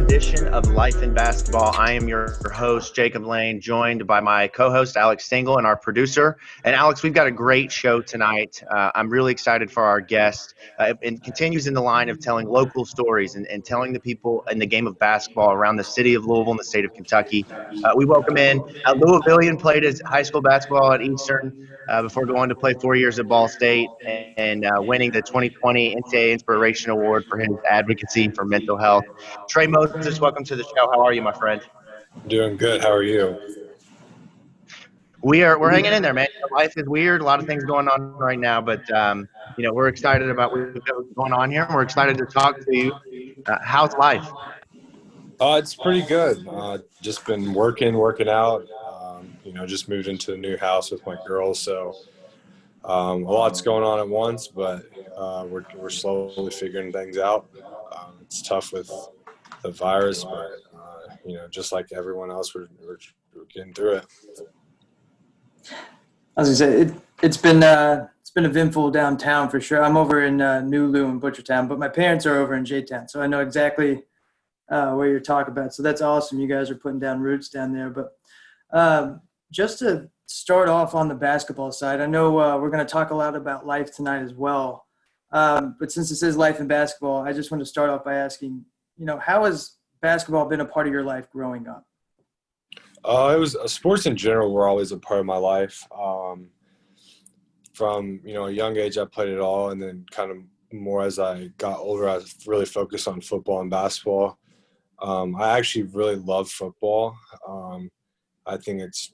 edition of Life in Basketball. I am your host, Jacob Lane, joined by my co-host, Alex Stengel, and our producer. And Alex, we've got a great show tonight. I'm really excited for our guest. It continues in the line of telling local stories and telling the people in the game of basketball around the city of Louisville and the state of Kentucky. We welcome in a Louisvillian, played his high school basketball at Eastern before going to play 4 years at Ball State and winning the 2020 NCAA Inspiration Award for his advocacy for mental health. Trey Moses, welcome to the show. How are you, my friend? Doing good. How are you? We're hanging in there, man. Life is weird. A lot of things going on right now, but we're excited about what's going on here, and we're excited to talk to you. How's life? It's pretty good. Just been working out. Just moved into a new house with my girls, so a lot's going on at once, but we're slowly figuring things out. It's tough with the virus, but just like everyone else, we're getting through it. I was gonna say it's been eventful downtown for sure. I'm over in New Lou in Butchertown, but my parents are over in J-Town, so I know exactly where you're talking about. So that's awesome. You guys are putting down roots down there. But just to start off on the basketball side, I know we're going to talk a lot about life tonight as well. But since this is life in basketball, I just want to start off by asking, how has basketball been a part of your life growing up? It was sports in general were always a part of my life. From a young age, I played it all, and then kind of more as I got older, I really focused on football and basketball. I actually really love football. I think it's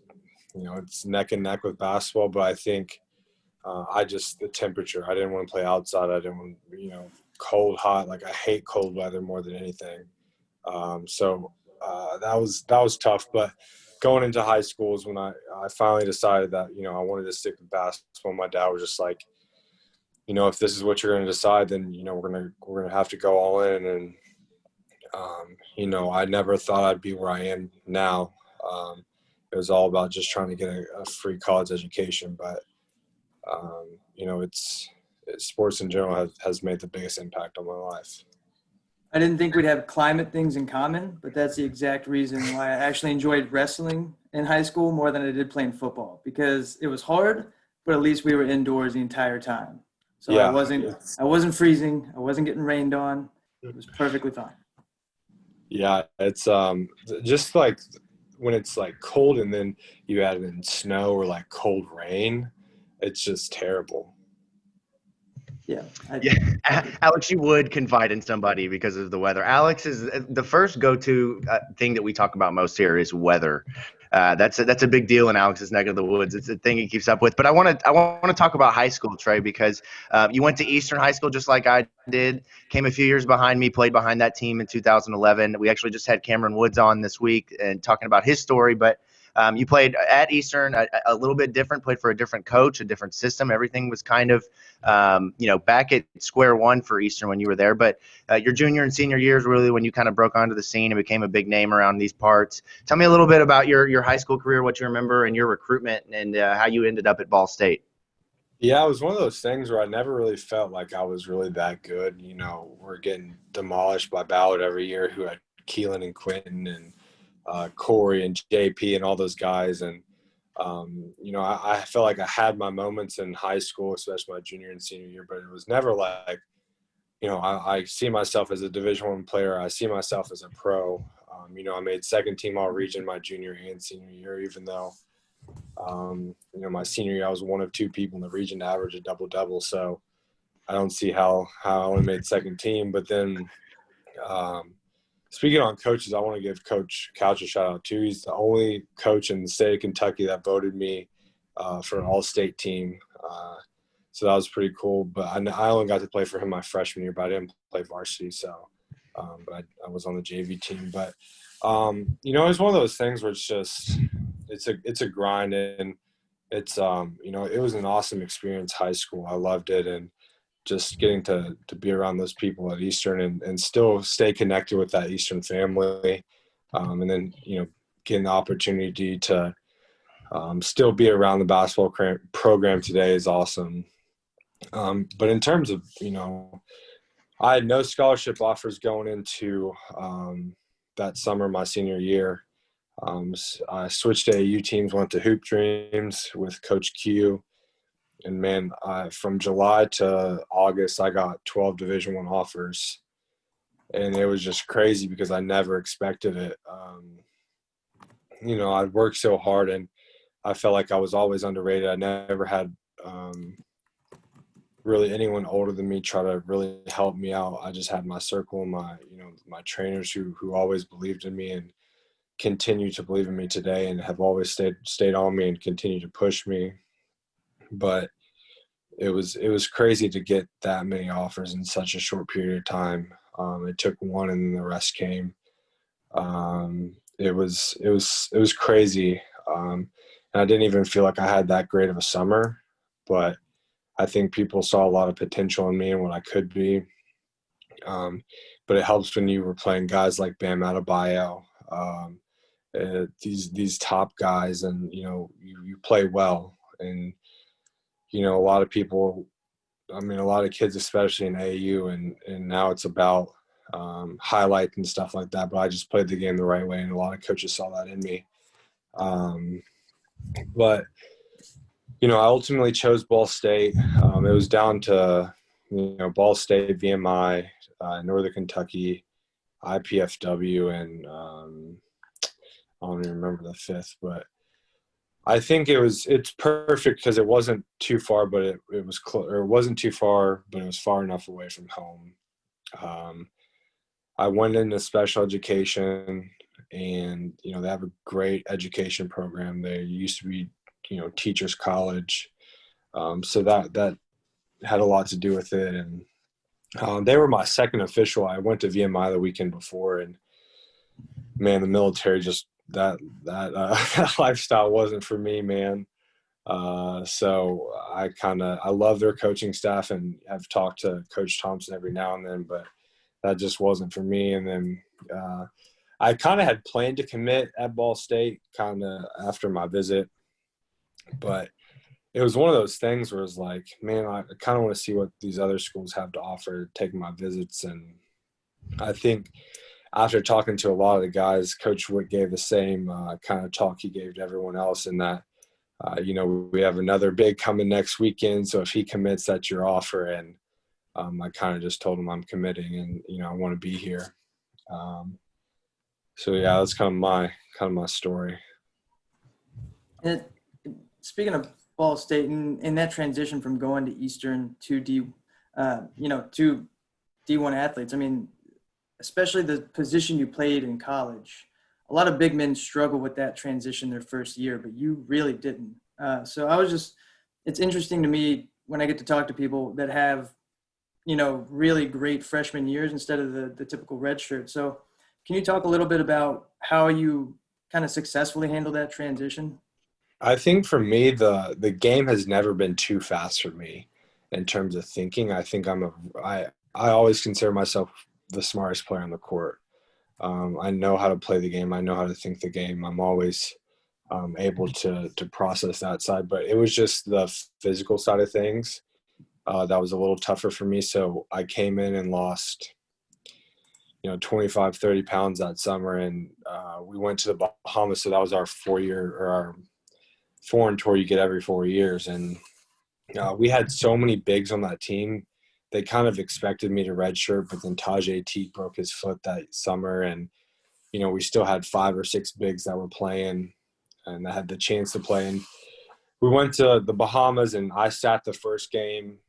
neck and neck with basketball, but I think the temperature. I didn't want to play outside. I didn't want cold, hot. Like I hate cold weather more than anything. So that was tough. But going into high school is when I finally decided that I wanted to stick with basketball. My dad was just like, if this is what you're going to decide, then we're gonna have to go all in. And I never thought I'd be where I am now. It was all about just trying to get a free college education, but it's sports in general has made the biggest impact on my life. I didn't think we'd have climate things in common, but that's the exact reason why I actually enjoyed wrestling in high school more than I did playing football, because it was hard, but at least we were indoors the entire time. So yeah, I wasn't freezing. I wasn't getting rained on. It was perfectly fine. Yeah, it's just like when it's like cold and then you add in snow or like cold rain, it's just terrible. Yeah. Alex, you would confide in somebody because of the weather. Alex is the first go-to thing that we talk about most here is weather. That's a big deal in Alex's neck of the woods. It's a thing he keeps up with. But I want to talk about high school, Trey, because you went to Eastern High School just like I did. Came a few years behind me, played behind that team in 2011. We actually just had Cameron Woods on this week and talking about his story, but. You played at Eastern, a little bit different, played for a different coach, a different system. Everything was kind of, back at square one for Eastern when you were there. But your junior and senior years really when you kind of broke onto the scene and became a big name around these parts. Tell me a little bit about your high school career, what you remember, and your recruitment, and how you ended up at Ball State. Yeah, it was one of those things where I never really felt like I was really that good. We're getting demolished by Ballard every year, who had Keelan and Quentin and Corey and JP and all those guys. And, I felt like I had my moments in high school, especially my junior and senior year, but it was never like, I see myself as a Division I player. I see myself as a pro. I made second team All-Region my junior and senior year, even though, my senior year I was one of two people in the region to average a double-double. So I don't see how I only made second team. But then speaking on coaches, I want to give Coach Couch a shout-out, too. He's the only coach in the state of Kentucky that voted me for an all-state team. So that was pretty cool. But I only got to play for him my freshman year, but I didn't play varsity. So, but I was on the JV team. But, it's one of those things where it's a grind. And it's, it was an awesome experience, high school. I loved it. And just getting to be around those people at Eastern and still stay connected with that Eastern family. And then, getting the opportunity to still be around the basketball program today is awesome. But in terms of, I had no scholarship offers going into that summer, my senior year. I switched to AU teams, went to Hoop Dreams with Coach Q. And, man, from July to August, I got 12 Division I offers. And it was just crazy because I never expected it. I'd worked so hard, and I felt like I was always underrated. I never had really anyone older than me try to really help me out. I just had my circle, my trainers who always believed in me and continue to believe in me today, and have always stayed on me and continue to push me. But it was crazy to get that many offers in such a short period of time. It took one, and then the rest came. It was crazy, and I didn't even feel like I had that great of a summer. But I think people saw a lot of potential in me and what I could be. But it helps when you were playing guys like Bam Adebayo, these top guys, and you play well. And a lot of people, a lot of kids, especially in AAU, and now it's about highlight and stuff like that. But I just played the game the right way, and a lot of coaches saw that in me. But I ultimately chose Ball State. It was down to Ball State, VMI, Northern Kentucky, IPFW, and I don't even remember the fifth, but I think it's perfect because it wasn't too far, but it was it wasn't too far, but it was far enough away from home. I went into special education, and they have a great education program. They used to be teachers college, so that had a lot to do with it. And they were my second official. I went to VMI the weekend before, and man, the military just that lifestyle wasn't for me, man. So I love their coaching staff, and I've talked to Coach Thompson every now and then, but that just wasn't for me. And then I kind of had planned to commit at Ball State kind of after my visit, but it was one of those things where it's like, man, I kind of want to see what these other schools have to offer, taking my visits. And I think after talking to a lot of the guys, Coach Witt gave the same kind of talk he gave to everyone else, in that, we have another big coming next weekend. So if he commits, that's your offer. And I kind of just told him I'm committing, and, I want to be here. So yeah, that's kind of my story. And speaking of Ball State, and that transition from going to Eastern to to D1 athletes, especially the position you played in college, a lot of big men struggle with that transition their first year, but you really didn't. So it's interesting to me when I get to talk to people that have, really great freshman years instead of the typical red shirt. So can you talk a little bit about how you kind of successfully handle that transition? I think for me, the game has never been too fast for me in terms of thinking. I think I always consider myself the smartest player on the court. I know how to play the game. I know how to think the game. I'm always able to process that side, but it was just the physical side of things that was a little tougher for me. So I came in and lost, 25, 30 pounds that summer, and we went to the Bahamas. So that was our 4-year, or our foreign tour you get every 4 years. And we had so many bigs on that team. They kind of expected me to redshirt, but then Tajay Teague broke his foot that summer. And, we still had 5 or 6 bigs that were playing and that had the chance to play. And we went to the Bahamas, and I sat the first game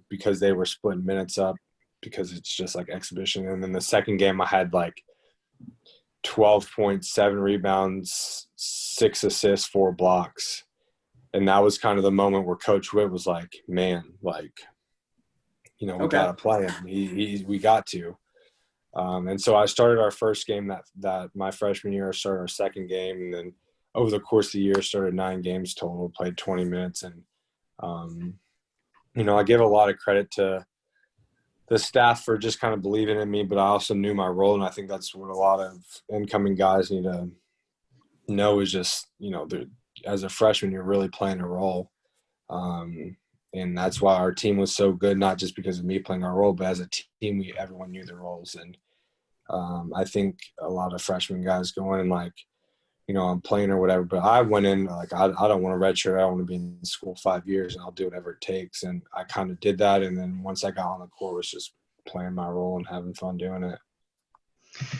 because they were splitting minutes up, because it's just like exhibition. And then the second game I had like 12.7 rebounds, 6 assists, 4 blocks. And that was kind of the moment where Coach Witt was like, man, like, we got to play him. We got to. And so I started our first game that my freshman year. I started our second game. And then over the course of the year, started 9 games total, played 20 minutes. And, I give a lot of credit to the staff for just kind of believing in me, but I also knew my role. And I think that's what a lot of incoming guys need to know, is just, as a freshman, you're really playing a role. And that's why our team was so good, not just because of me playing our role, but as a team, everyone knew their roles. And I think a lot of freshman guys go in and like, I'm playing or whatever, but I went in like, I don't want to redshirt. I want to be in school 5 years and I'll do whatever it takes. And I kind of did that. And then once I got on the court, it was just playing my role and having fun doing it.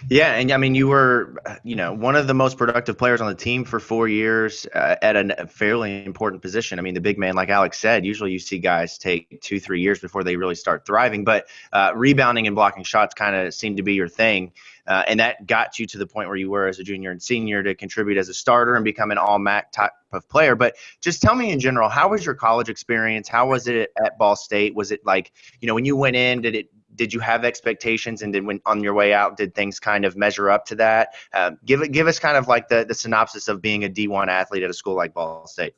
Yeah, and I mean, you were, one of the most productive players on the team for 4 years at a fairly important position. I mean, the big man, like Alex said, usually you see guys take 2-3 years before they really start thriving. But rebounding and blocking shots kind of seemed to be your thing, and that got you to the point where you were as a junior and senior to contribute as a starter and become an all-MAC type of player. But just tell me in general, how was your college experience? How was it at Ball State? Was it like, when you went in, did you have expectations, and then when on your way out, did things kind of measure up to that? Give us kind of like the synopsis of being a D1 athlete at a school like Ball State.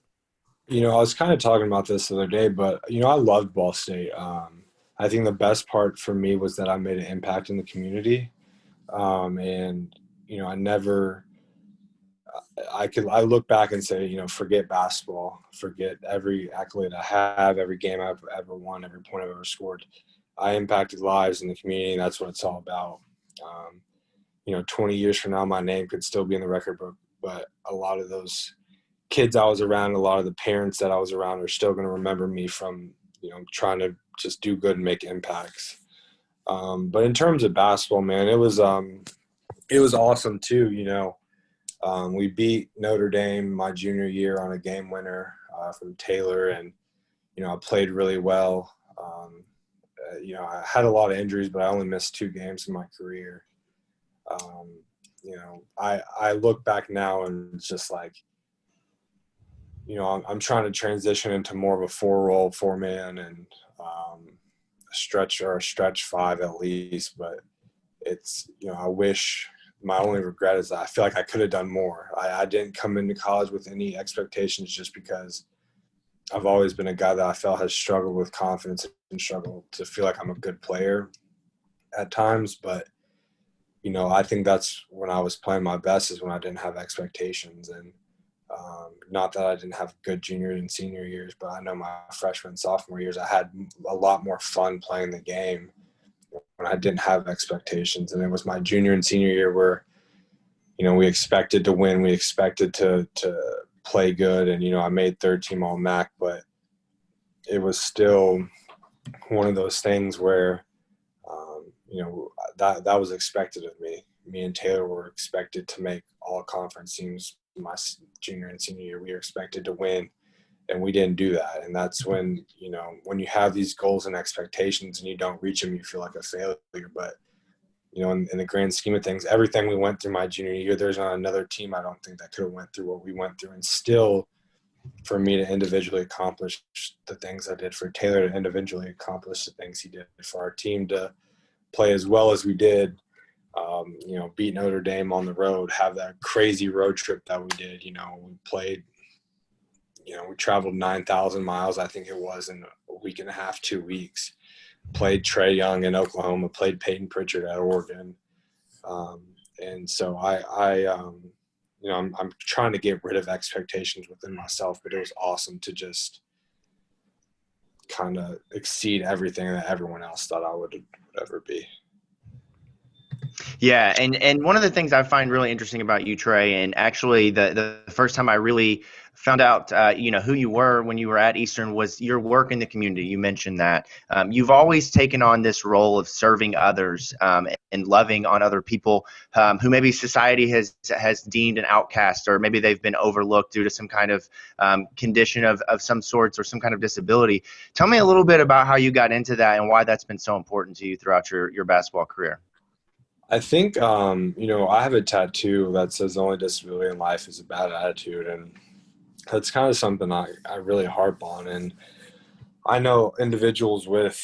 I was kind of talking about this the other day, but, I loved Ball State. I think the best part for me was that I made an impact in the community. And, I never – I look back and say, forget basketball, forget every accolade I have, every game I've ever won, every point I've ever scored. I impacted lives in the community, and that's what it's all about. 20 years from now, my name could still be in the record book, but a lot of those kids I was around, a lot of the parents that I was around are still going to remember me from, trying to just do good and make impacts. But in terms of basketball, man, it was awesome too. We beat Notre Dame my junior year on a game winner from Taylor, and, I played really well. I had a lot of injuries, but I only missed 2 games in my career. I look back now and it's just like, I'm trying to transition into more of a 4-man, and a stretch 5 at least. But it's, I wish, my only regret is that I feel like I could have done more. I didn't come into college with any expectations, just because I've always been a guy that I felt has struggled with confidence and struggled to feel like I'm a good player at times. But, I think that's when I was playing my best, is when I didn't have expectations. And not that I didn't have good junior and senior years, but I know my freshman and sophomore years, I had a lot more fun playing the game when I didn't have expectations. And it was my junior and senior year where, we expected to win. We expected to play good. And, I made 3rd team all MAC, but it was still one of those things where, that was expected of me. Me and Taylor were expected to make all conference teams my junior and senior year. We were expected to win, and we didn't do that. And that's when, when you have these goals and expectations and you don't reach them, you feel like a failure. But, in the grand scheme of things, everything we went through my junior year, there's not another team I don't think that could have went through what we went through. And still, for me to individually accomplish the things I did, for Taylor to individually accomplish the things he did, for our team to play as well as we did, beat Notre Dame on the road, have that crazy road trip that we did. We played, we traveled 9,000 miles, I think it was, in a week and a half, 2 weeks. Played Trey Young in Oklahoma, played Peyton Pritchard at Oregon. And so I'm trying to get rid of expectations within myself, but it was awesome to just kind of exceed everything that everyone else thought I would ever be. Yeah, and one of the things I find really interesting about you, Trey, and actually the first time I really found out, who you were when you were at Eastern, was your work in the community. You mentioned that. You've always taken on this role of serving others and loving on other people who maybe society has deemed an outcast, or maybe they've been overlooked due to some kind of condition of some sorts or some kind of disability. Tell me a little bit about how you got into that and why that's been so important to you throughout your basketball career. I think, I have a tattoo that says the only disability in life is a bad attitude. And that's kind of something I really harp on. And I know individuals with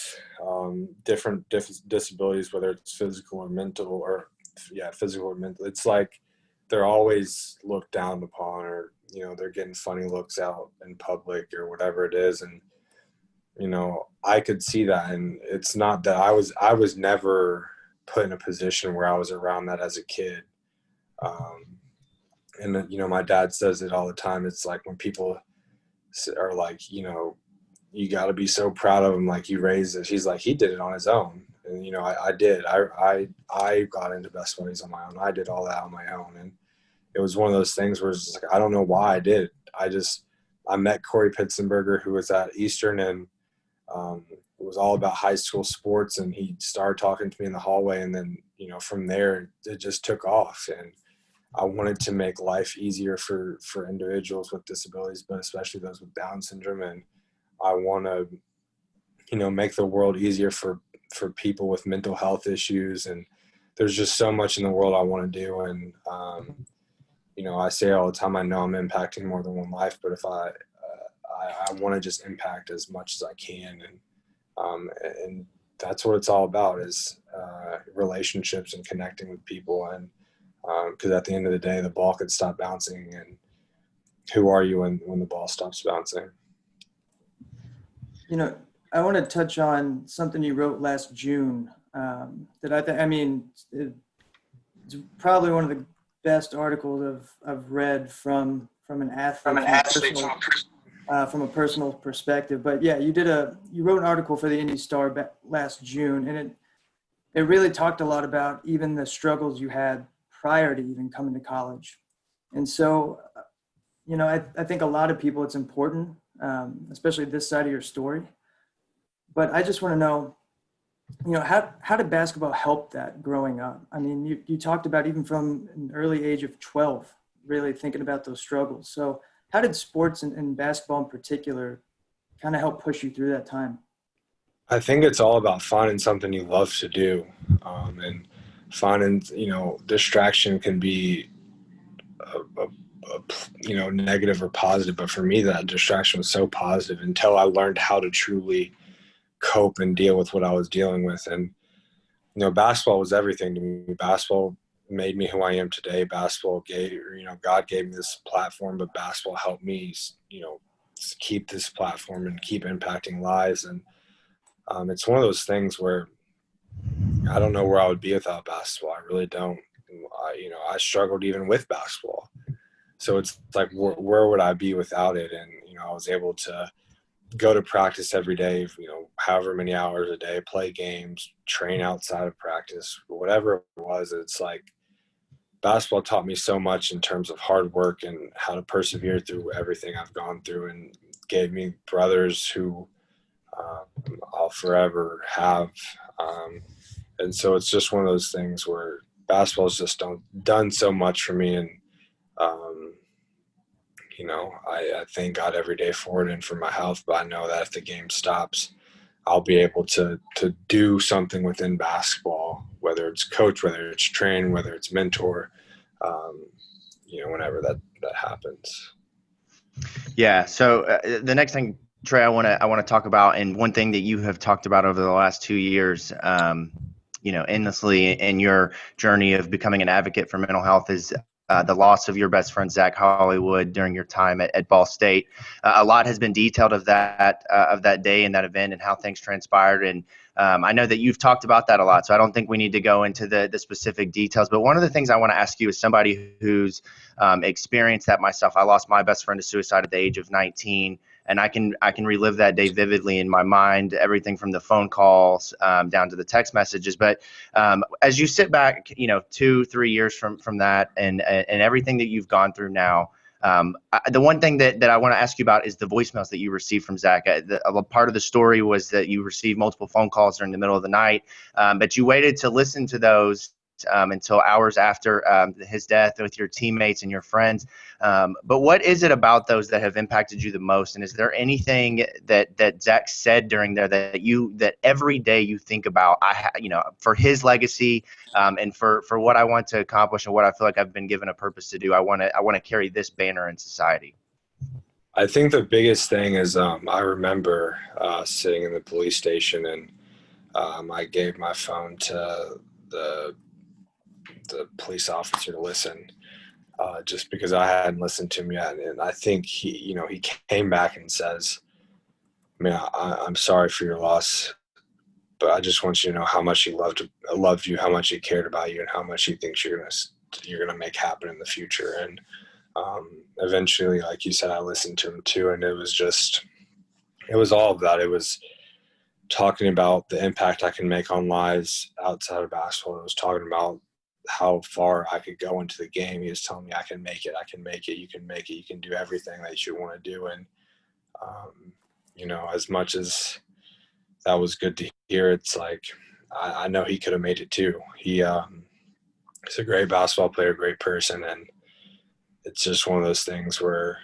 different disabilities, whether it's physical or mental, physical or mental. It's like they're always looked down upon, or, they're getting funny looks out in public or whatever it is. And, I could see that. And it's not that I was never put in a position where I was around that as a kid. And my dad says it all the time. It's like when people are like, you got to be so proud of him, like, you raised it. He's like, he did it on his own. And, I did. I got into Best Buddies on my own. I did all that on my own. And it was one of those things where it's just like, I don't know why I did. I met Corey Pitzenberger, who was at Eastern, and it was all about high school sports. And he started talking to me in the hallway. And then, from there, it just took off. And I wanted to make life easier for individuals with disabilities, but especially those with Down syndrome. And I want to, make the world easier for people with mental health issues. And there's just so much in the world I want to do. And, I say all the time, I know I'm impacting more than one life, but if I want to just impact as much as I can. And that's what it's all about, is relationships and connecting with people. And because at the end of the day, the ball could stop bouncing, and who are you when the ball stops bouncing? I want to touch on something you wrote last June that it's probably one of the best articles I've read from an athlete, from a personal perspective. But yeah, you wrote an article for the Indy Star last June, and it really talked a lot about even the struggles you had prior to even coming to college. And so, I think a lot of people, it's important, especially this side of your story. But I just want to know, how did basketball help that growing up? I mean, you talked about even from an early age of 12, really thinking about those struggles. So how did sports and basketball in particular kind of help push you through that time? I think it's all about finding something you love to do. And finding, distraction can be negative or positive. But for me, that distraction was so positive until I learned how to truly cope and deal with what I was dealing with. And, basketball was everything to me. Basketball made me who I am today. Basketball God gave me this platform, but basketball helped me, keep this platform and keep impacting lives. And it's one of those things where I don't know where I would be without basketball. I really don't. I struggled even with basketball. So it's like, where would I be without it? And, I was able to go to practice every day, however many hours a day, play games, train outside of practice, whatever it was. It's like basketball taught me so much in terms of hard work and how to persevere through everything I've gone through, and gave me brothers who I'll forever have. And so it's just one of those things where basketball has just done so much for me. And, I thank God every day for it and for my health, but I know that if the game stops, I'll be able to do something within basketball, whether it's coach, whether it's train, whether it's mentor, whenever that happens. Yeah. So the next thing, Trey, I want to talk about, and one thing that you have talked about over the last 2 years, endlessly in your journey of becoming an advocate for mental health, is the loss of your best friend, Zach Hollywood, during your time at Ball State. A lot has been detailed of that day and that event and how things transpired. And I know that you've talked about that a lot, so I don't think we need to go into the specific details. But one of the things I want to ask you, as somebody who's experienced that myself, I lost my best friend to suicide at the age of 19. And I can relive that day vividly in my mind, everything from the phone calls down to the text messages. But as you sit back, 2-3 years from that, and everything that you've gone through now, the one thing that I want to ask you about is the voicemails that you received from Zach. A part of the story was that you received multiple phone calls during the middle of the night, but you waited to listen to those until hours after his death, with your teammates and your friends. But what is it about those that have impacted you the most? And is there anything that Zach said during there that every day you think about, for his legacy, and for what I want to accomplish and what I feel like I've been given a purpose to do, I want to carry this banner in society? I think the biggest thing is I remember sitting in the police station, and I gave my phone to the police officer to listen, just because I hadn't listened to him yet. And I think he came back and says, "Man, I'm sorry for your loss, but I just want you to know how much he loved you, how much he cared about you, and how much he thinks you're gonna make happen in the future." And eventually, like you said, I listened to him too, and it was all of that. It was talking about the impact I can make on lives outside of basketball. It was talking about how far I could go into the game. He was telling me I can make it, you can make it, you can do everything that you want to do. And, as much as that was good to hear, it's like I know he could have made it too. He's a great basketball player, great person, and it's just one of those things where,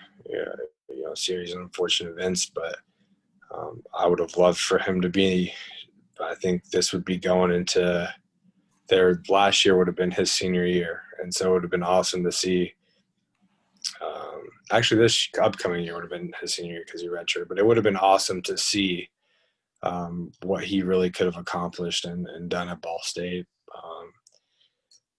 series of unfortunate events, but I would have loved for him to be – I think this would be going into their last year would have been his senior year, and so it would have been awesome to see actually this upcoming year would have been his senior year because he redshirted, but it would have been awesome to see what he really could have accomplished and done at Ball State.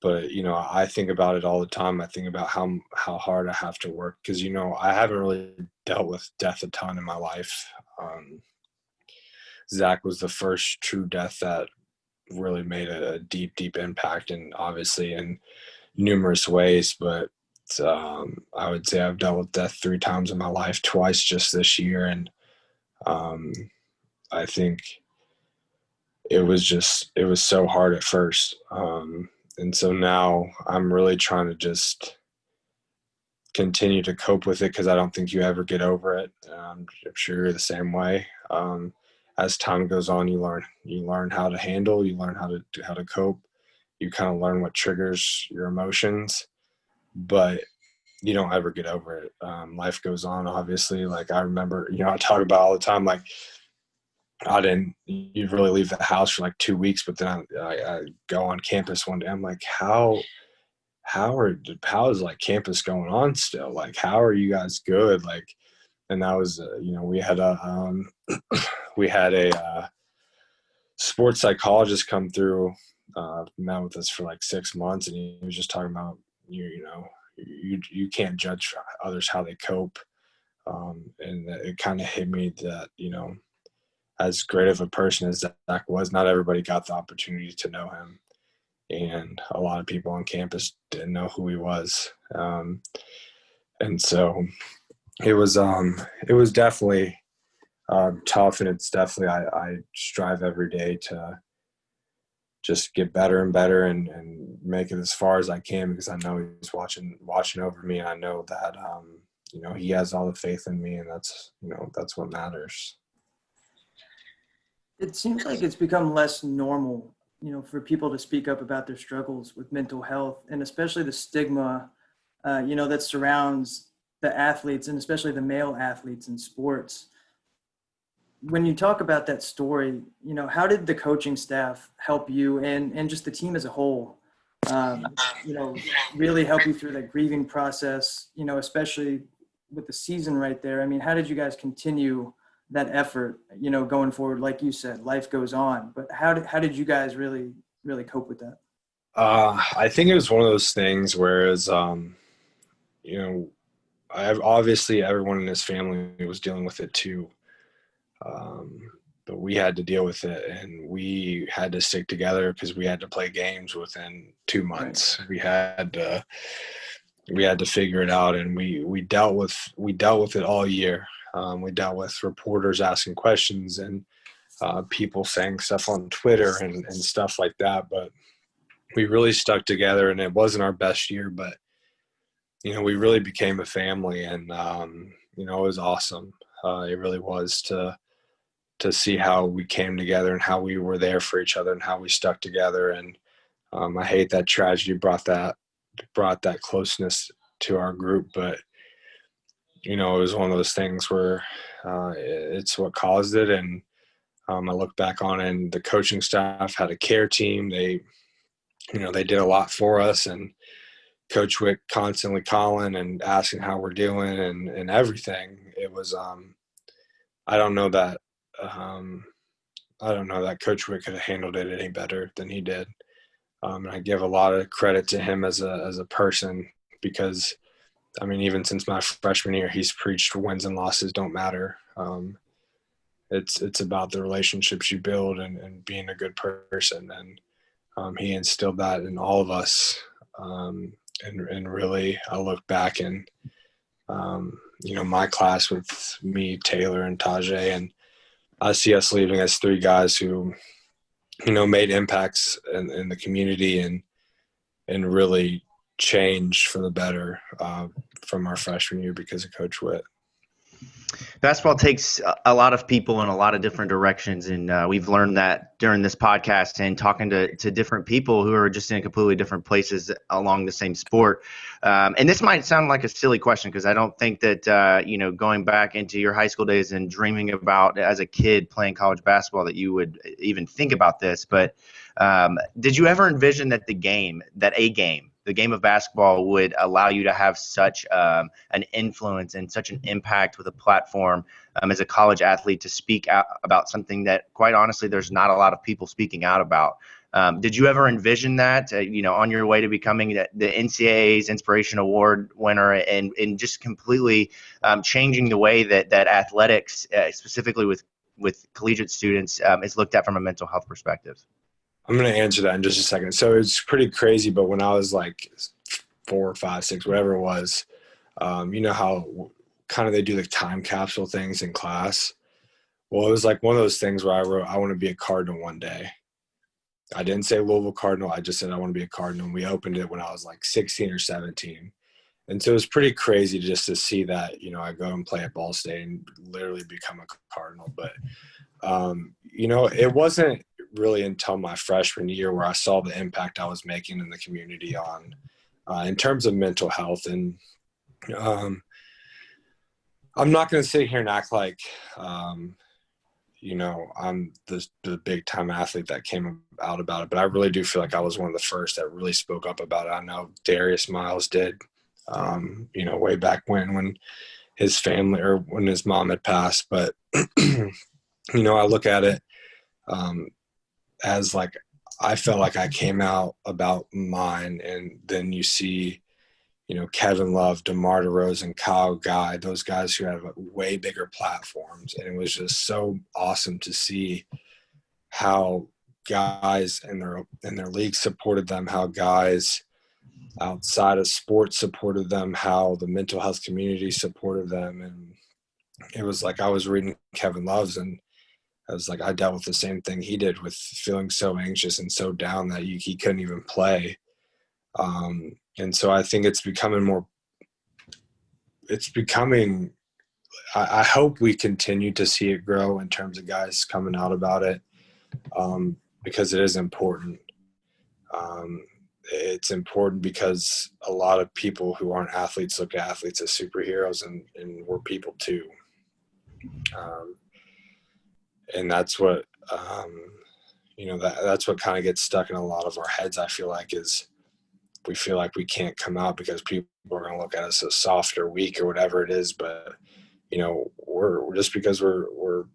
But, I think about it all the time. I think about how hard I have to work because, I haven't really dealt with death a ton in my life. Zach was the first true death that really made a deep, deep impact, and obviously in numerous ways. But I would say I've dealt with death 3 times in my life, twice just this year. And I think it was so hard at first. And so now I'm really trying to just continue to cope with it because I don't think you ever get over it. I'm sure you're the same way. As time goes on, you learn how to handle, you learn how to cope. You kind of learn what triggers your emotions, but you don't ever get over it. Life goes on, obviously. Like I remember, I talk about all the time, like you'd really leave the house for like 2 weeks, but then I go on campus one day. I'm like, how is like campus going on still? Like, how are you guys good? Like, and that was, we had a sports psychologist come through, met with us for like 6 months, and he was just talking about you can't judge others how they cope, and it kind of hit me that as great of a person as Zach was, not everybody got the opportunity to know him, and a lot of people on campus didn't know who he was, and so it was definitely tough, and it's definitely I strive every day to just get better and better and make it as far as I can because I know he's watching over me, and I know that he has all the faith in me, and that's what matters. It seems like it's become less normal, for people to speak up about their struggles with mental health, and especially the stigma, that surrounds the athletes, and especially the male athletes in sports. When you talk about that story, how did the coaching staff help you and just the team as a whole, really help you through that grieving process, especially with the season right there? I mean, how did you guys continue that effort, going forward? Like you said, life goes on, but how did you guys really, really cope with that? I think it was one of those things whereas, obviously everyone in his family was dealing with it too. But we had to deal with it, and we had to stick together because we had to play games within 2 months. Right. We had to figure it out, and we dealt with it all year. We dealt with reporters asking questions and people saying stuff on Twitter and stuff like that. But we really stuck together, and it wasn't our best year, but we really became a family, and it was awesome. It really was to see how we came together and how we were there for each other and how we stuck together. And I hate that tragedy brought that closeness to our group, but it was one of those things where it's what caused it. And I look back on it, and the coaching staff had a care team. They did a lot for us, and Coach Wick constantly calling and asking how we're doing and everything. It was I don't know that Coach Wick could have handled it any better than he did. And I give a lot of credit to him as a person because, even since my freshman year, he's preached wins and losses don't matter. It's about the relationships you build and being a good person. And he instilled that in all of us. And really, I look back and, my class with me, Taylor, and Tajay, and I see us leaving as three guys who, made impacts in the community and really changed for the better from our freshman year because of Coach Witt. Basketball takes a lot of people in a lot of different directions, and we've learned that during this podcast and talking to different people who are just in completely different places along the same sport. And this might sound like a silly question because I don't think that, going back into your high school days and dreaming about as a kid playing college basketball that you would even think about this. But did you ever envision that the game of basketball would allow you to have such an influence and such an impact with a platform as a college athlete to speak out about something that, quite honestly, there's not a lot of people speaking out about? Did you ever envision that, on your way to becoming the NCAA's Inspiration Award winner and just completely changing the way that athletics, specifically with collegiate students, is looked at from a mental health perspective? I'm going to answer that in just a second. So it's pretty crazy, but when I was like 4, 5, 6, whatever it was, how kind of they do the time capsule things in class. Well, it was like one of those things where I wrote, I want to be a Cardinal one day. I didn't say Louisville Cardinal. I just said I want to be a Cardinal. And we opened it when I was like 16 or 17. And so it was pretty crazy just to see that, I go and play at Ball State and literally become a Cardinal. But, it wasn't really until my freshman year where I saw the impact I was making in the community on in terms of mental health. And I'm not going to sit here and act like, I'm the big time athlete that came out about it, but I really do feel like I was one of the first that really spoke up about it. I know Darius Miles did, way back when his family or when his mom had passed. But, I look at it as like I felt like I came out about mine, and then you see, Kevin Love, DeMar DeRozan, Kyle Guy, those guys who have way bigger platforms. And it was just so awesome to see how guys in their league supported them, how guys outside of sports supported them, how the mental health community supported them. And it was like I was reading Kevin Love's, and I was like, I dealt with the same thing he did, with feeling so anxious and so down that he couldn't even play. And so I think I hope we continue to see it grow in terms of guys coming out about it, because it is important. It's important because a lot of people who aren't athletes look at athletes as superheroes, and we're people too. And that's what, that's what kind of gets stuck in a lot of our heads, I feel like, is we feel like we can't come out because people are going to look at us as soft or weak or whatever it is. But, we're just because we're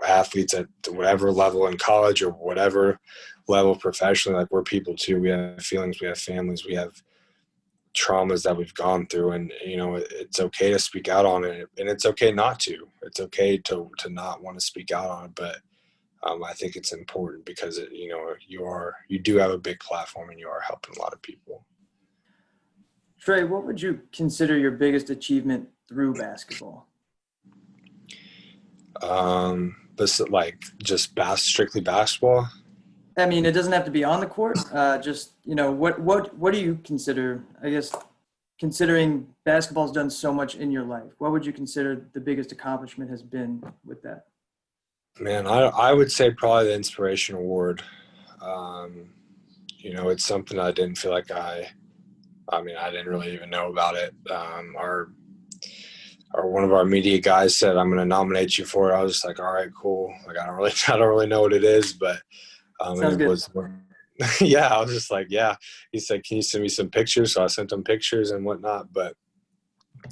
athletes at whatever level in college or whatever level professionally, like we're people too. We have feelings, we have families, we have traumas that we've gone through, and, it's okay to speak out on it, and it's okay not to. It's okay to not want to speak out on it. But I think it's important because you do have a big platform and you are helping a lot of people. Trey, what would you consider your biggest achievement through basketball? But like just strictly basketball. I mean, it doesn't have to be on the court. Just what do you consider? I guess considering basketball's done so much in your life, what would you consider the biggest accomplishment has been with that? Man, I would say probably the Inspiration Award. It's something I didn't feel like I didn't really even know about it. Or one of our media guys said, I'm going to nominate you for it. I was just like, all right, cool. Like, I don't really know what it is, but Sounds good. Yeah, I was just like, yeah. He said, can you send me some pictures? So I sent him pictures and whatnot. But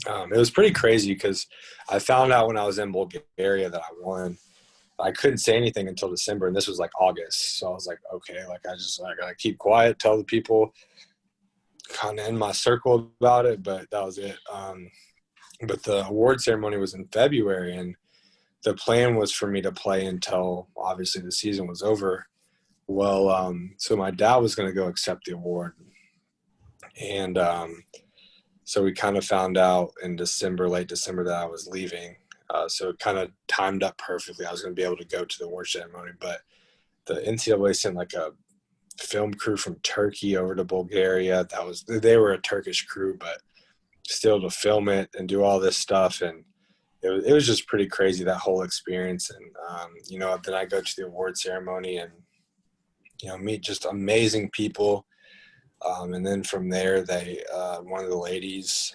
it was pretty crazy because I found out when I was in Bulgaria that I won. I couldn't say anything until December, and this was like August. So I was like, okay, like I gotta keep quiet, tell the people kind of in my circle about it, but that was it. But the award ceremony was in February, and the plan was for me to play until obviously the season was over. Well, so my dad was going to go accept the award. And so we kind of found out in late December that I was leaving. So it kind of timed up perfectly. I was going to be able to go to the award ceremony, but the NCAA sent like a film crew from Turkey over to Bulgaria. They were a Turkish crew, but still to film it and do all this stuff. And it was just pretty crazy, that whole experience. And, then I go to the award ceremony and, meet just amazing people. And then from there, one of the ladies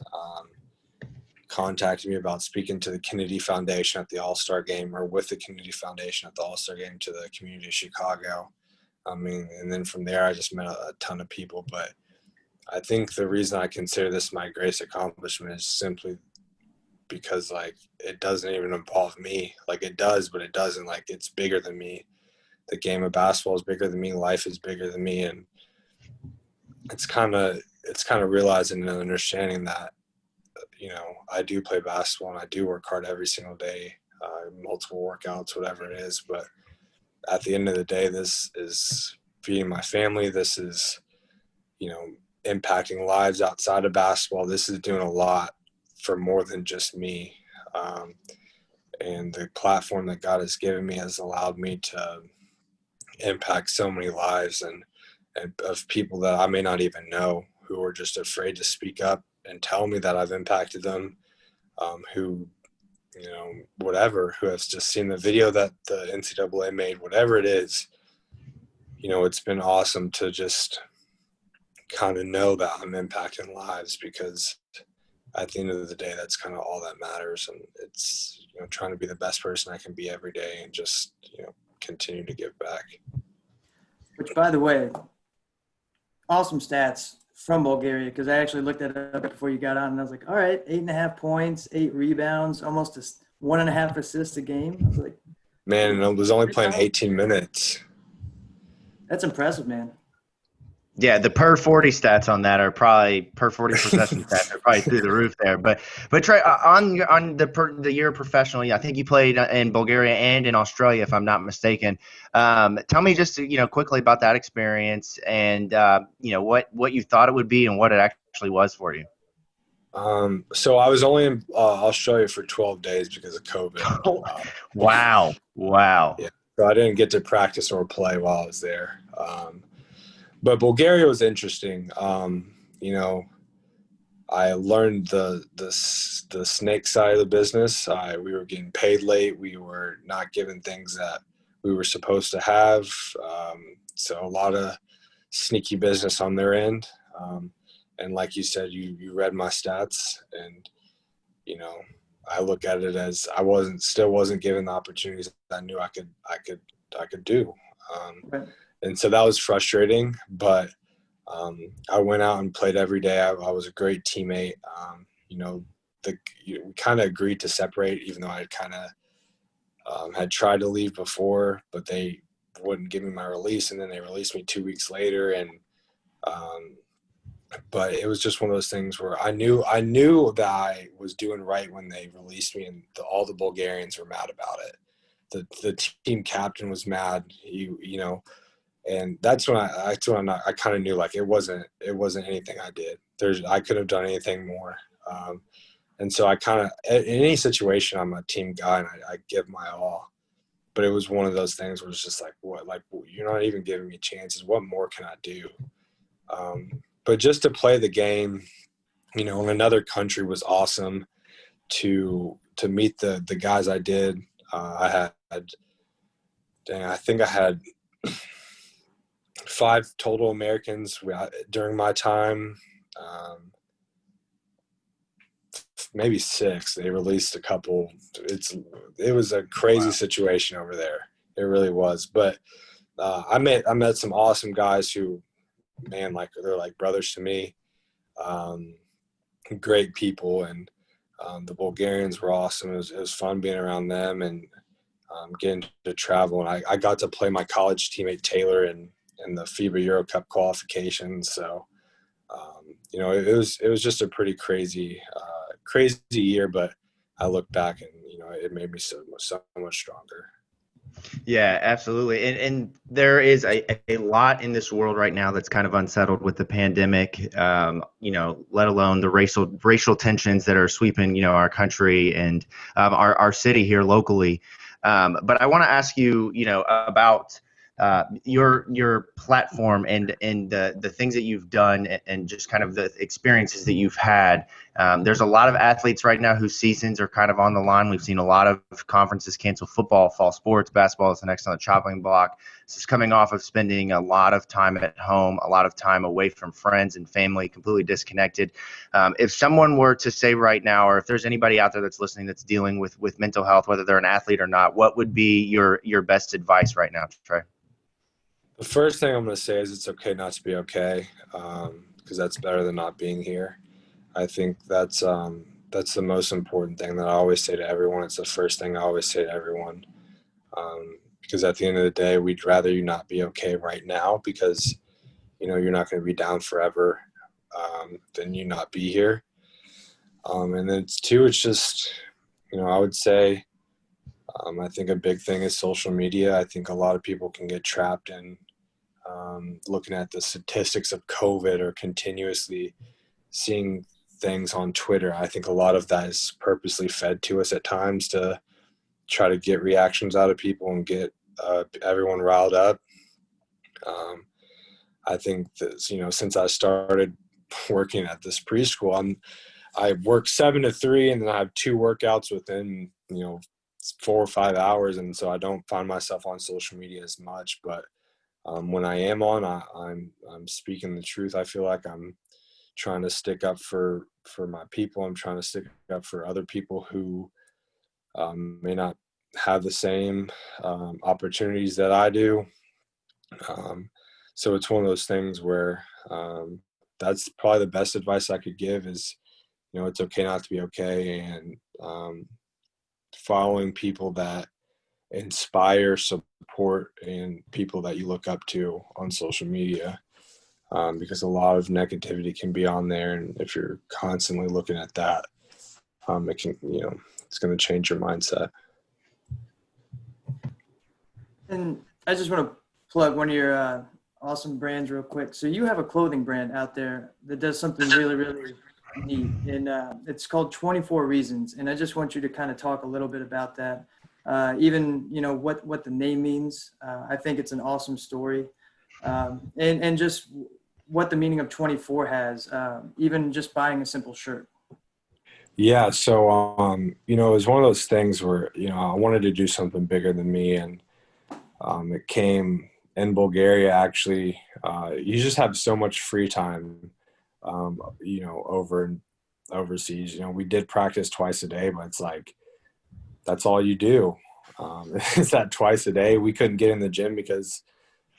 contacted me about speaking to the Kennedy Foundation at the All-Star Game, or with the Kennedy Foundation at the All-Star Game, to the community of Chicago. And then from there, I just met a ton of people. But I think the reason I consider this my greatest accomplishment is simply because, like, it doesn't even involve me. Like, it does, but it doesn't. Like, it's bigger than me. The game of basketball is bigger than me. Life is bigger than me. And it's kind of realizing and understanding that, I do play basketball and I do work hard every single day, multiple workouts, whatever it is. But at the end of the day, this is feeding my family. This is, impacting lives outside of basketball. This is doing a lot for more than just me. And the platform that God has given me has allowed me to impact so many lives and of people that I may not even know, who are just afraid to speak up and tell me that I've impacted them, who has just seen the video that the NCAA made, whatever it is. It's been awesome to just kind of know that I'm impacting lives, because at the end of the day, that's kind of all that matters. And it's, trying to be the best person I can be every day and just, continue to give back. Which, by the way, awesome stats from Bulgaria, because I actually looked at it up before you got on, and I was like, all right, 8.5 points, 8 rebounds, almost 1.5 assists a game. I was like, man, and I was only playing 18 minutes. That's impressive, man. Yeah, the per 40 stats on that are probably per 40 possession stats are probably through the roof there. But Trey, on the year professional, I think you played in Bulgaria and in Australia, if I'm not mistaken. Tell me just quickly about that experience and what you thought it would be and what it actually was for you. So I was only in Australia for 12 days because of COVID. Wow. Yeah, so I didn't get to practice or play while I was there. But Bulgaria was interesting. I learned the snake side of the business. We were getting paid late. We were not given things that we were supposed to have. So a lot of sneaky business on their end. And like you said, you read my stats, and I look at it as I still wasn't given the opportunities that I knew I could do. Right. And so that was frustrating, but I went out and played every day. I was a great teammate. We kind of agreed to separate, even though I had tried to leave before, but they wouldn't give me my release, and then they released me 2 weeks later. And but it was just one of those things where I knew that I was doing right when they released me, and all the Bulgarians were mad about it. The team captain was mad, and that's when I kind of knew, like, it wasn't anything I did. I could have done anything more. And so I kind of, in any situation, I'm a team guy and I give my all. But it was one of those things where it's just like, what, like, you're not even giving me chances. What more can I do? But just to play the game, in another country was awesome. To meet the guys I did. I think I had 5 total Americans during my time. Maybe 6. They released a couple. It was a crazy situation over there. It really was. But I met some awesome guys who, man, like, they're like brothers to me. Great people, and the Bulgarians were awesome. It was fun being around them and getting to travel. And I got to play my college teammate Taylor in the FIBA Euro Cup qualifications. So, it was just a pretty crazy year, but I look back and, it made me so much stronger. Yeah, absolutely. And there is a lot in this world right now that's kind of unsettled with the pandemic, let alone the racial tensions that are sweeping, our country and our city here locally. But I want to ask you, about your platform and the things that you've done and just kind of the experiences that you've had. There's a lot of athletes right now whose seasons are kind of on the line. We've seen a lot of conferences cancel football, fall sports, basketball is the next on the chopping block. This is coming off of spending a lot of time at home, a lot of time away from friends and family, completely disconnected. If someone were to say right now, or if there's anybody out there that's listening that's dealing with mental health, whether they're an athlete or not, what would be your best advice right now, Trey? The first thing I'm going to say is it's okay not to be okay, because that's better than not being here. I think that's the most important thing that I always say to everyone. It's the first thing I always say to everyone, because at the end of the day, we'd rather you not be okay right now because, you're not going to be down forever, than you not be here. And then it's just, I would say, I think a big thing is social media. I think a lot of people can get trapped in looking at the statistics of COVID or continuously seeing things on Twitter. I think a lot of that is purposely fed to us at times to try to get reactions out of people and get everyone riled up. I think that, since I started working at this preschool, I work 7 to 3 and then I have 2 workouts within, 4 or 5 hours. And so I don't find myself on social media as much, but when I am on, I'm speaking the truth. I feel like I'm trying to stick up for my people. I'm trying to stick up for other people who may not have the same opportunities that I do. So it's one of those things where that's probably the best advice I could give is, it's okay not to be okay, and following people that inspire, support, and people that you look up to on social media, because a lot of negativity can be on there, and if you're constantly looking at that, it can, it's going to change your mindset. And I just want to plug one of your awesome brands real quick. So you have a clothing brand out there that does something really, really neat, and it's called 24 Reasons. And I just want you to kind of talk a little bit about that. Even, what the name means. I think it's an awesome story. And just what the meaning of 24 has, even just buying a simple shirt. Yeah. So, it was one of those things where, I wanted to do something bigger than me. And it came in Bulgaria, actually. You just have so much free time, overseas. We did practice twice a day, but it's like, that's all you do. It's that twice a day. We couldn't get in the gym because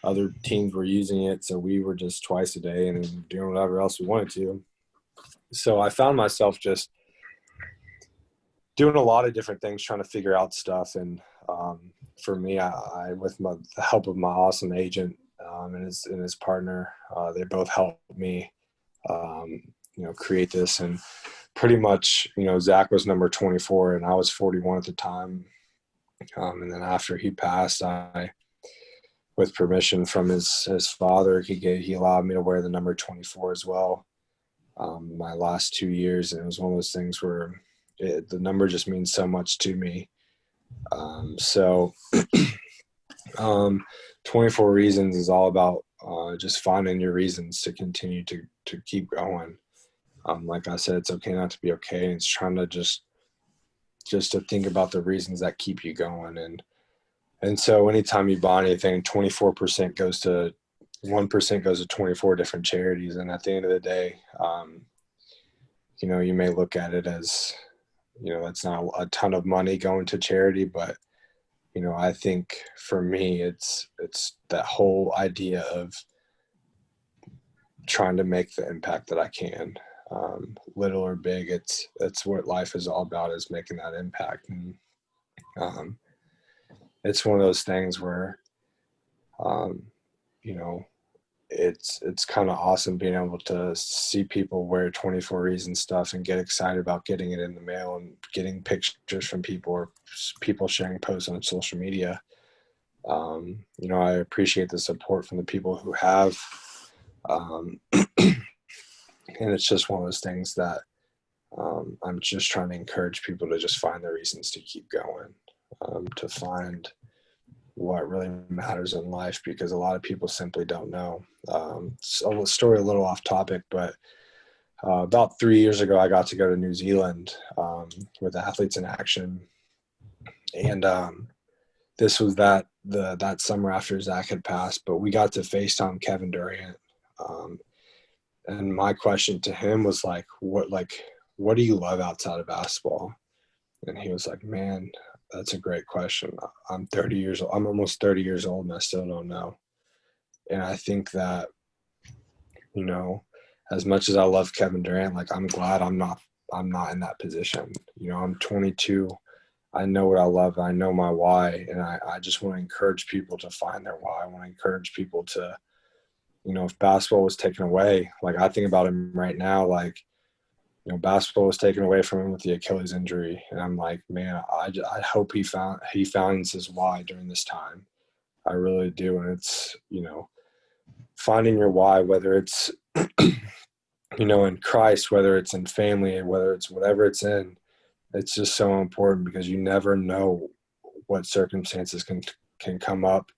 other teams were using it. So we were just twice a day and doing whatever else we wanted to. So I found myself just doing a lot of different things, trying to figure out stuff. And for me, I with the help of my awesome agent and his partner, they both helped me, create this. And pretty much, Zach was number 24 and I was 41 at the time. And then after he passed, with permission from his father, he allowed me to wear the number 24 as well. My last 2 years, and it was one of those things where the number just means so much to me. 24 Reasons is all about just finding your reasons to continue to keep going. Like I said, it's okay not to be okay. And it's trying to just to think about the reasons that keep you going. And so anytime you buy anything, 24% goes to 1% goes to 24 different charities. And at the end of the day, you may look at it as, that's not a ton of money going to charity, but, I think for me, it's that whole idea of trying to make the impact that I can, little or big. It's what life is all about, is making that impact. And it's one of those things where, it's kind of awesome being able to see people wear 24 Reasons stuff and get excited about getting it in the mail and getting pictures from people or people sharing posts on social media. I appreciate the support from the people who have. And it's just one of those things that I'm just trying to encourage people to just find the reasons to keep going, to find what really matters in life, because a lot of people simply don't know. So a story a little off topic, but about 3 years ago, I got to go to New Zealand with Athletes in Action. And this was that summer after Zach had passed, but we got to FaceTime Kevin Durant. And my question to him was like, what do you love outside of basketball? And he was like, man, that's a great question. I'm 30 years old. I'm almost 30 years old and I still don't know. And I think that, as much as I love Kevin Durant, like I'm glad I'm not in that position. I'm 22. I know what I love. I know my why. And I just want to encourage people to find their why. I want to encourage people to, if basketball was taken away, like I think about him right now, like, basketball was taken away from him with the Achilles injury. And I'm like, man, I hope he finds his why during this time. I really do. And it's, finding your why, whether it's, in Christ, whether it's in family, whether it's whatever it's in, it's just so important because you never know what circumstances can come up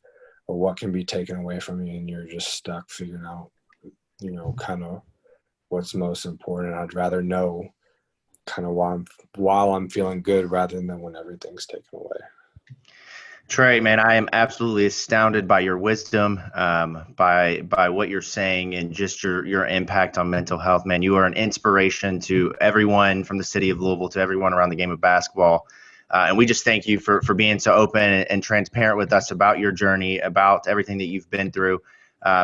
or what can be taken away from you. And you're just stuck figuring out, kind of what's most important. I'd rather know kind of while I'm feeling good rather than when everything's taken away. Trey, man, I am absolutely astounded by your wisdom, by what you're saying, and just your impact on mental health. Man, you are an inspiration to everyone from the city of Louisville, to everyone around the game of basketball. And we just thank you for being so open and transparent with us about your journey, about everything that you've been through.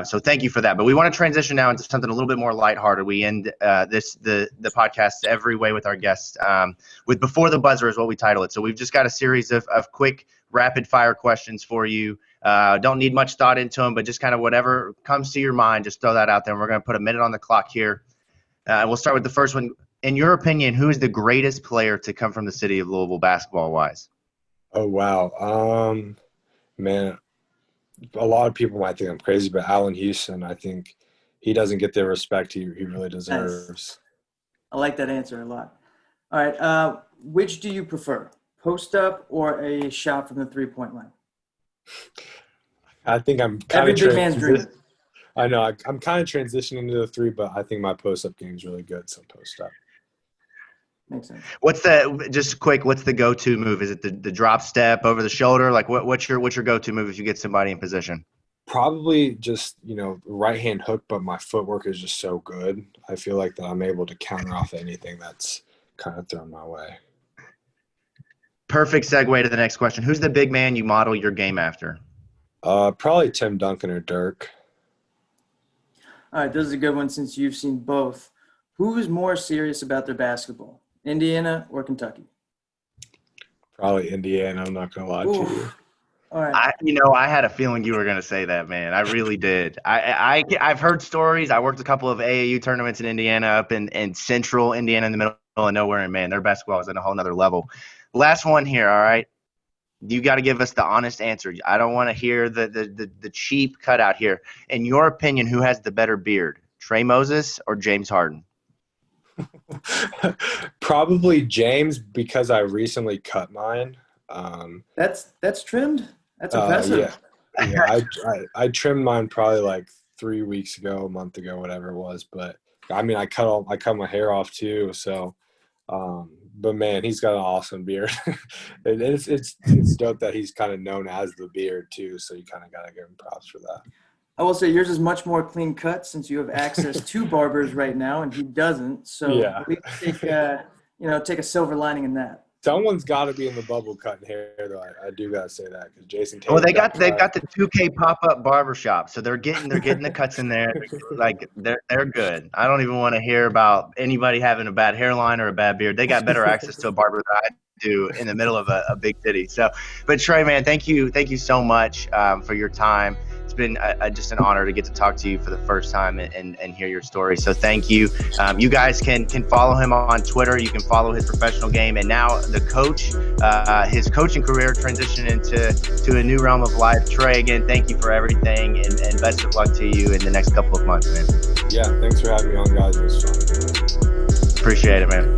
So thank you for that. But we want to transition now into something a little bit more lighthearted. We end the podcast every way with our guests with Before the Buzzer is what we title it. So we've just got a series of quick rapid fire questions for you. Don't need much thought into them, but just kind of whatever comes to your mind, just throw that out there. And we're going to put a minute on the clock here. We'll start with the first one. In your opinion, who is the greatest player to come from the city of Louisville basketball-wise? Oh, wow. Man, a lot of people might think I'm crazy, but Allen Houston, I think he doesn't get the respect he really deserves. Nice. I like that answer a lot. All right. Which do you prefer, post up or a shot from the 3-point line? I think I'm kind of – every big man's dream. I know. I'm kind of transitioning to the 3, but I think my post-up game is really good, so post-up. Makes sense. What's the go-to move? Is it the drop step over the shoulder? Like what's your go-to move if you get somebody in position? Probably just, right hand hook, but my footwork is just so good. I feel like that I'm able to counter off anything that's kind of thrown my way. Perfect segue to the next question. Who's the big man you model your game after? Probably Tim Duncan or Dirk. All right, this is a good one since you've seen both. Who is more serious about their basketball, Indiana or Kentucky? Probably Indiana. I'm not going to lie to you. All right. I had a feeling you were going to say that, man. I really did. I've heard stories. I worked a couple of AAU tournaments in Indiana, up in central Indiana in the middle of nowhere, and, man, their basketball is at a whole nother level. Last one here, all right? You got to give us the honest answer. I don't want to hear the cheap cutout here. In your opinion, who has the better beard, Trey Moses or James Harden? Probably James, because I recently cut mine. That's trimmed? That's impressive. Yeah. I trimmed mine probably like 3 weeks ago, a month ago, whatever it was. But I mean, I cut my hair off too. So, but man, he's got an awesome beard. It's dope that he's kind of known as the beard too. So you kind of got to give him props for that. I will say yours is much more clean cut since you have access to barbers right now, and he doesn't. So yeah. We take a silver lining in that. Someone's got to be in the bubble cutting hair, though. I do gotta say that because Jason Tatum. Well, they've got the 2K pop-up barbershop, so they're getting the cuts in there. Like they're good. I don't even want to hear about anybody having a bad hairline or a bad beard. They got better access to a barber than I do in the middle of a big city. So, but Trey, man, thank you so much for your time. It's been just an honor to get to talk to you for the first time and hear your story. So thank you. You guys can follow him on Twitter. You can follow his professional game, and now the coach, his coaching career transitioned into a new realm of life. Trey, again, thank you for everything, and best of luck to you in the next couple of months, man. Yeah, thanks for having me on, guys. It was fun. Appreciate it, man.